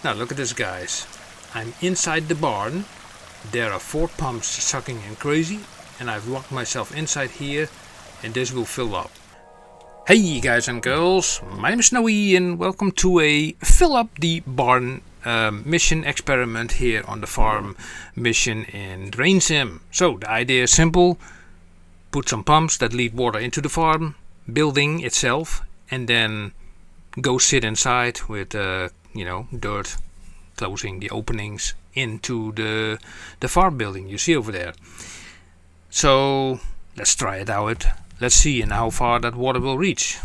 Now look at this, guys. I'm inside the barn. There are 4 pumps sucking in crazy, and I've locked myself inside here, and this will fill up. Hey guys and girls, my name is Snowy and welcome to a fill up the barn mission experiment here on the farm mission in DrainSim. So the idea is simple: put some pumps that lead water into the farm building itself, and then go sit inside with dirt closing the openings into the farm building you see over there. So let's try it out. Let's see how far that water will reach.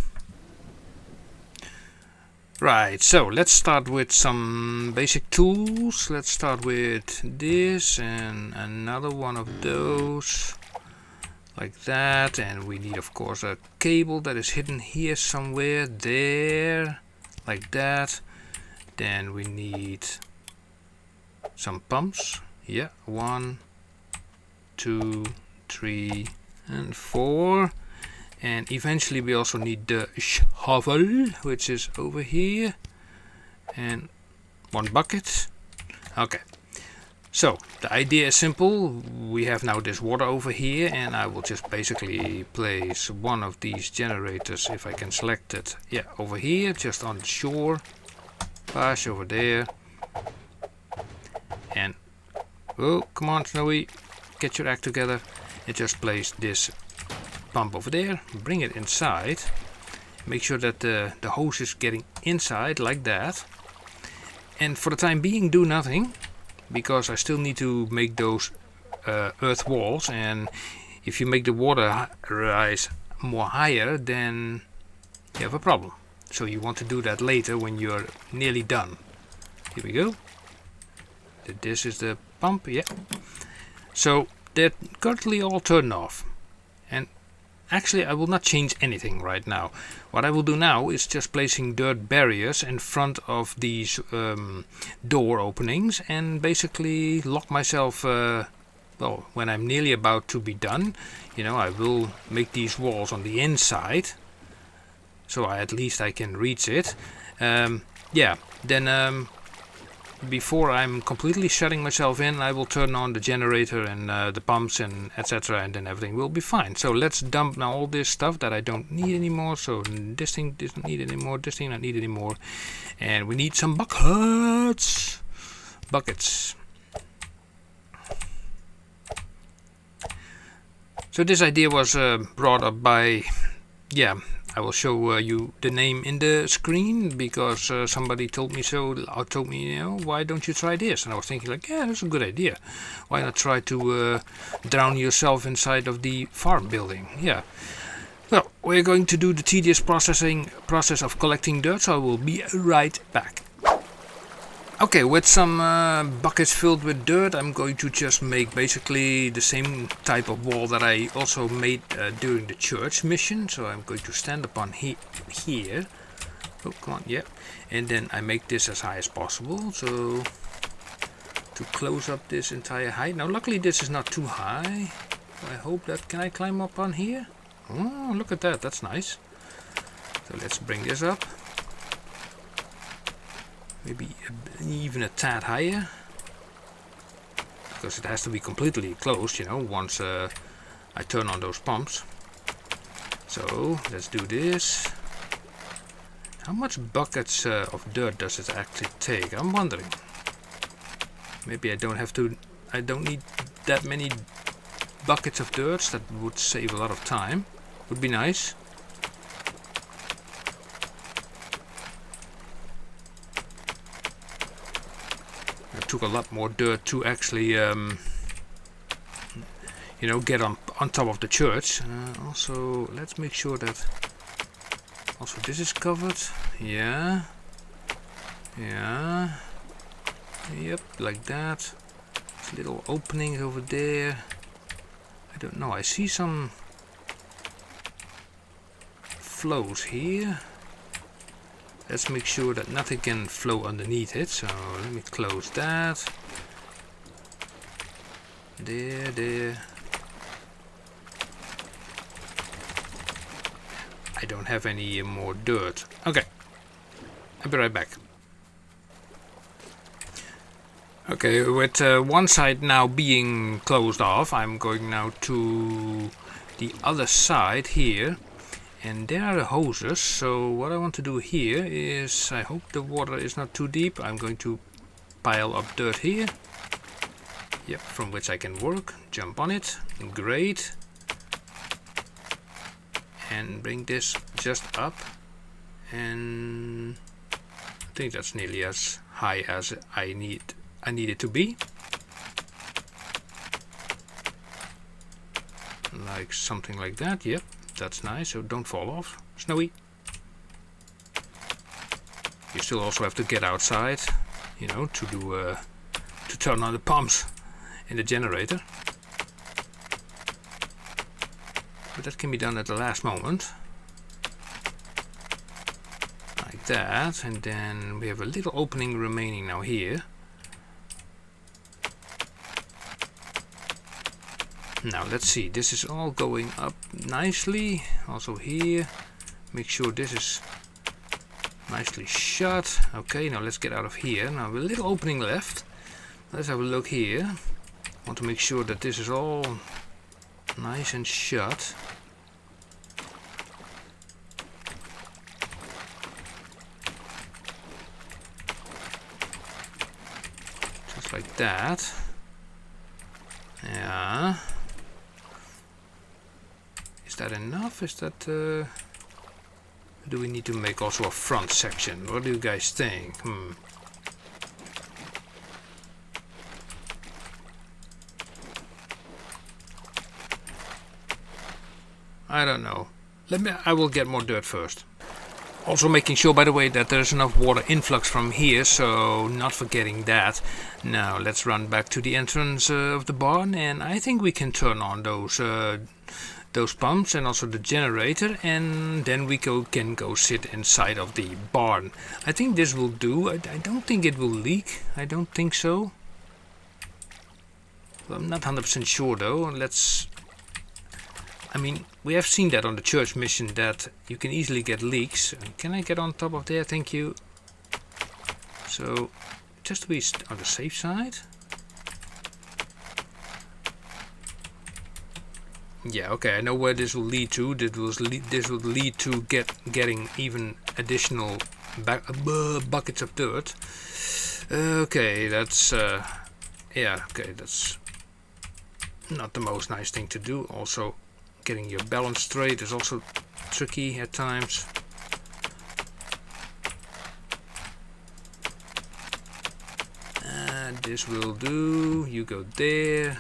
Right, so let's start with some basic tools. Let's start with this and another one of those, like that. And we need, of course, a cable that is hidden here somewhere, there, like that. Then we need some pumps. Yeah, 1, 2, 3 and 4. And eventually we also need the shovel, which is over here, and 1 bucket. Okay, so the idea is simple. We have now this water over here, and I will just basically place one of these generators, if I can select it, yeah, over here, just on the shore. Pass over there. And oh, come on, Snowy, get your act together, and just place this pump over there, bring it inside, make sure that the hose is getting inside, like that. And for the time being, do nothing, because I still need to make those earth walls, and if you make the water rise more higher, then you have a problem. So you want to do that later when you're nearly done. Here we go. This is the pump, yeah. So they're currently all turned off, and actually I will not change anything right now. What I will do now is just placing dirt barriers in front of these door openings, and basically lock myself, well, when I'm nearly about to be done, I will make these walls on the inside, so at least I can reach it. Yeah, then before I'm completely shutting myself in, I will turn on the generator and the pumps and etc., and then everything will be fine. So let's dump now all this stuff that I don't need anymore. So this thing doesn't need anymore, this thing not need anymore, and we need some buckets. So this idea was brought up by, yeah, I will show you the name in the screen, because somebody told me so. Told me, why don't you try this? And I was thinking, like, yeah, that's a good idea. Why not try to drown yourself inside of the farm building? Yeah. Well, we're going to do the tedious process of collecting dirt, so I will be right back. Okay, with some buckets filled with dirt, I'm going to just make basically the same type of wall that I also made during the church mission. So I'm going to stand upon here. Oh, come on, yeah. And then I make this as high as possible. So to close up this entire height. Now, luckily this is not too high. I hope that, can I climb up on here? Oh, look at that, that's nice. So let's bring this up. Maybe even a tad higher, because it has to be completely closed, once I turn on those pumps. So let's do this. How much buckets of dirt does it actually take? I'm wondering. Maybe I don't need that many buckets of dirt. That would save a lot of time. Would be nice. Took a lot more dirt to actually get on top of the church. Also, let's make sure that also this is covered. Yeah, yep, like that. Little opening over there. I don't know, I see some flows here. Let's make sure that nothing can flow underneath it. So let me close that. There. I don't have any more dirt. Okay, I'll be right back. Okay, with one side now being closed off, I'm going now to the other side here, and there are the hoses. So what I want to do here is, I hope the water is not too deep. I'm going to pile up dirt here. Yep, from which I can work. Jump on it. Great. And bring this just up. And I think that's nearly as high as I need it to be. Like something like that. Yep, that's nice. So don't fall off. Snowy. You still also have to get outside, you know, to do to turn on the pumps in the generator. But that can be done at the last moment. Like that. And then we have a little opening remaining now here. Now let's see, this is all going up nicely. Also here, make sure this is nicely shut. Okay, now let's get out of here. Now a little opening left. Let's have a look here. Want to make sure that this is all nice and shut. Just like that. Yeah. Is that enough? Is that do we need to make also a front section? What do you guys think? I don't know. I will get more dirt first. Also making sure, by the way, that there's enough water influx from here, so not forgetting that. Now let's run back to the entrance of the barn, and I think we can turn on those pumps and also the generator, and then we can go sit inside of the barn. I think this will do. I don't think it will leak. I don't think so. Well, I'm not 100% sure though. I mean, we have seen that on the church mission that you can easily get leaks. Can I get on top of there? Thank you. So, just to be on the safe side. Yeah, okay, I know where this will lead to. This will lead to getting even additional buckets of dirt. Okay, that's yeah, okay, that's not the most nice thing to do. Also, getting your balance straight is also tricky at times. This will do. You go there.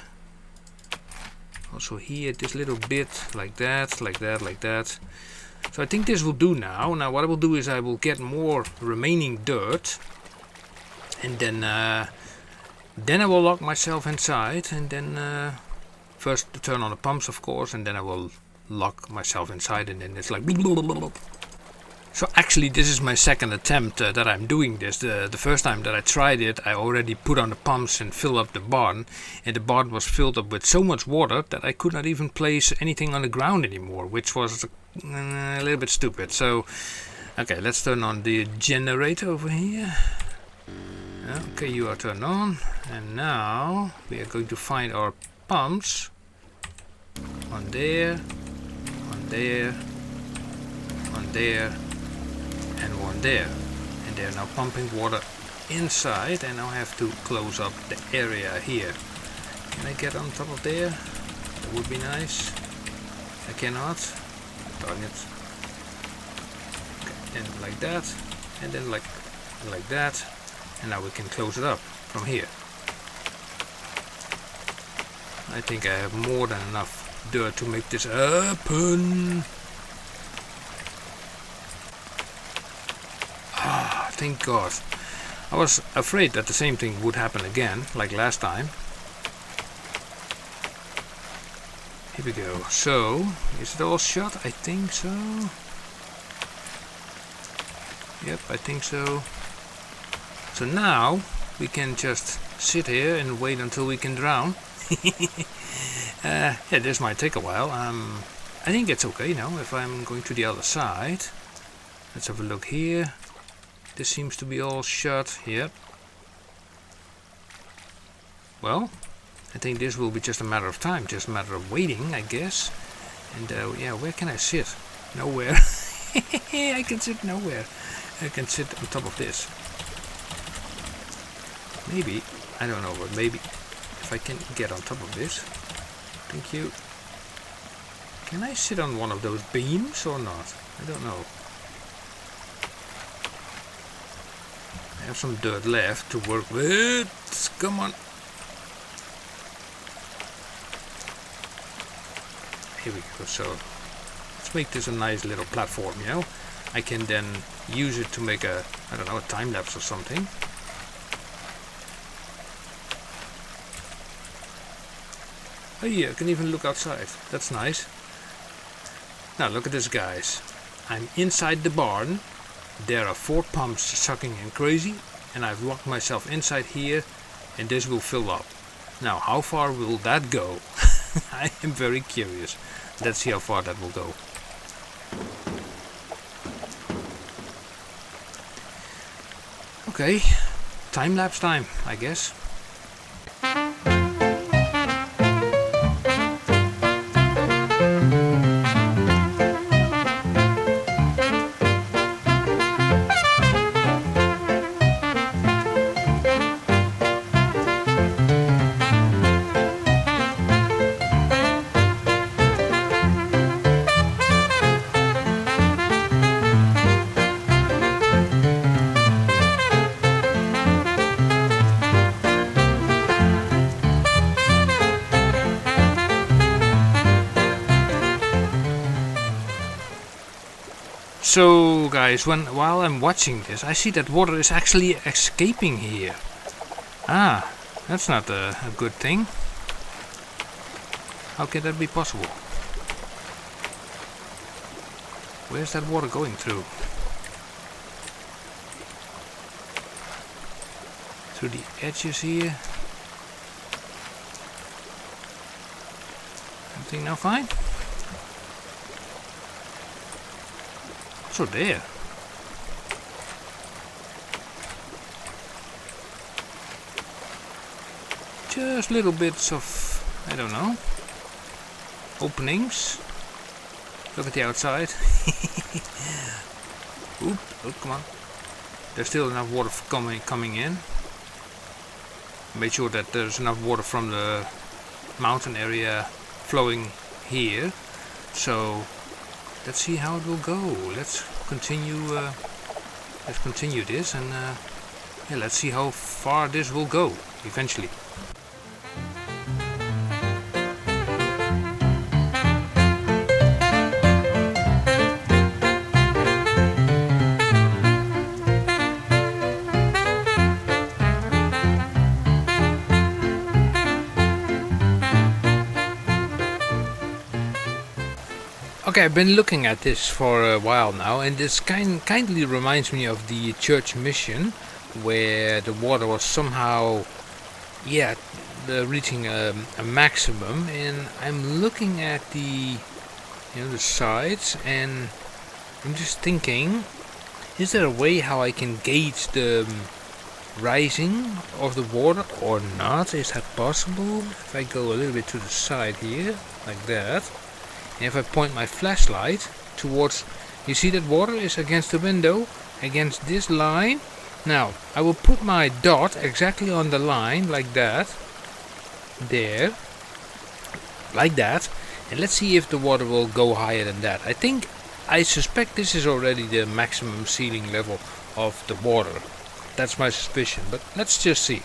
Also here, this little bit, like that, like that, like that. So I think this will do now. Now what I will do is I will get more remaining dirt, and then I will lock myself inside, and then first to turn on the pumps, of course, and then I will lock myself inside, and then it's like blah. So actually this is my second attempt that I'm doing this. The first time that I tried it, I already put on the pumps and filled up the barn, and the barn was filled up with so much water that I could not even place anything on the ground anymore, which was a little bit stupid. So okay, let's turn on the generator over here. Okay, you are turned on, and now we are going to find our pumps on there, on there, on there, and one there, and they're now pumping water inside, and now I have to close up the area here. Can I get on top of there? That would be nice. I cannot. Darn it. Okay, and like that, and then like that, and now we can close it up from here. I think I have more than enough dirt to make this happen. Ah, thank God. I was afraid that the same thing would happen again, like last time. Here we go. So, is it all shut? I think so. Yep, I think so. So now we can just sit here and wait until we can drown. Yeah, this might take a while. I think it's okay now if I'm going to the other side. Let's have a look here. This seems to be all shut. Yep. well, I think this will be just a matter of time, just a matter of waiting, I guess. And yeah, where can I sit? Nowhere. I can sit nowhere. I can sit on top of this. Maybe, I don't know, but maybe if I can get on top of this. Thank you. Can I sit on one of those beams or not? I don't know. I have some dirt left to work with. Come on. Here we go. So let's make this a nice little platform, you know. I can then use it to make a, I don't know, a time lapse or something. Oh yeah, I can even look outside. That's nice. Now look at this, guys. I'm inside the barn. There are 4 pumps sucking in crazy, and I've locked myself inside here, and this will fill up. Now how far will that go? I am very curious. Let's see how far that will go. Okay, time lapse time, I guess. So guys, while I'm watching this, I see that water is actually escaping here. Ah, that's not a good thing. How can that be possible? Where's that water going through? Through the edges here. Everything now fine? Also there. Just little bits of, I don't know, openings. Look at the outside. Oop, oh, come on. There's still enough water coming in. Make sure that there's enough water from the mountain area flowing here. So let's see how it will go. Let's continue this, and yeah, let's see how far this will go eventually. Okay, I've been looking at this for a while now, and this kindly reminds me of the church mission, where the water was somehow, yeah, reaching a maximum. And I'm looking at the sides, and I'm just thinking, is there a way how I can gauge the rising of the water or not? Is that possible? If I go a little bit to the side here, like that. And if I point my flashlight towards, you see that water is against the window, against this line. Now, I will put my dot exactly on the line, like that. There. Like that. And let's see if the water will go higher than that. I suspect this is already the maximum ceiling level of the water. That's my suspicion, but let's just see.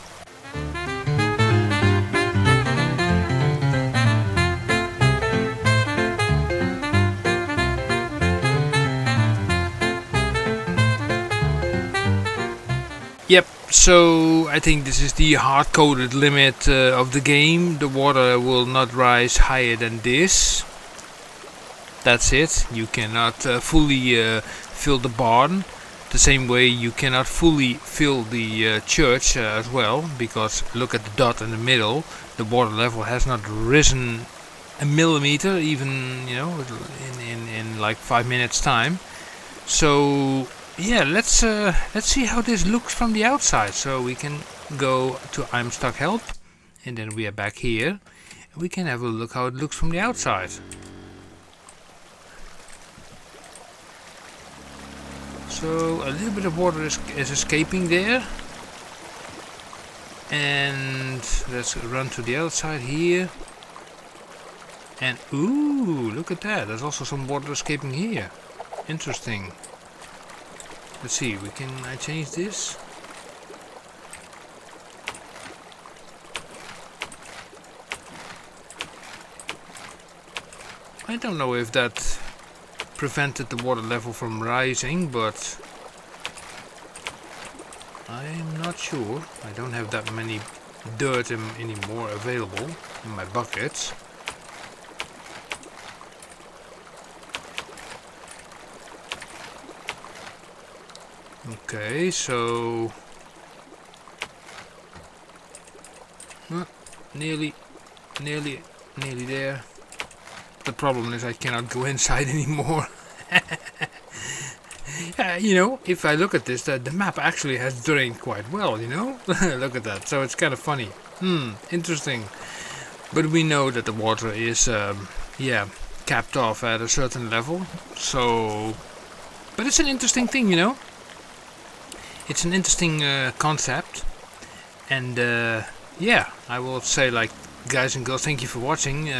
Yep, so I think this is the hard-coded limit of the game. The water will not rise higher than this. That's it. You cannot fully fill the barn. The same way you cannot fully fill the church as well, because look at the dot in the middle. The water level has not risen a millimeter, even in like 5 minutes time. So yeah, let's see how this looks from the outside. So we can go to I'm Stuck Help, and then we are back here. And we can have a look how it looks from the outside. So a little bit of water is escaping there. And let's run to the other side here. And ooh, look at that. There's also some water escaping here. Interesting. Let's see, can I change this? I don't know if that prevented the water level from rising, but I'm not sure. I don't have that many dirt anymore available in my buckets. Okay, so nearly there. The problem is I cannot go inside anymore. You know, if I look at this, the map actually has drained quite well, you know? Look at that, so it's kind of funny. Interesting. But we know that the water is, yeah, capped off at a certain level. So, but it's an interesting thing, you know? It's an interesting concept. And, yeah, I will say, like, guys and girls, thank you for watching.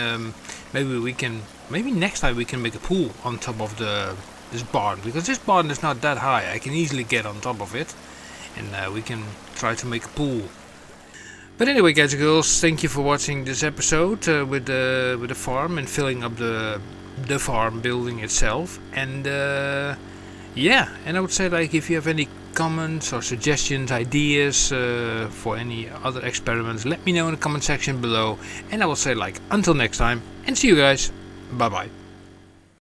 Maybe next time we can make a pool on top of this barn, because this barn is not that high. I can easily get on top of it, and we can try to make a pool. But anyway, guys and girls, thank you for watching this episode with the farm and filling up the farm building itself. And yeah, and I would say, like, if you have any comments or suggestions, ideas for any other experiments, let me know in the comment section below. And I will say, like, until next time, and see you guys. Bye bye.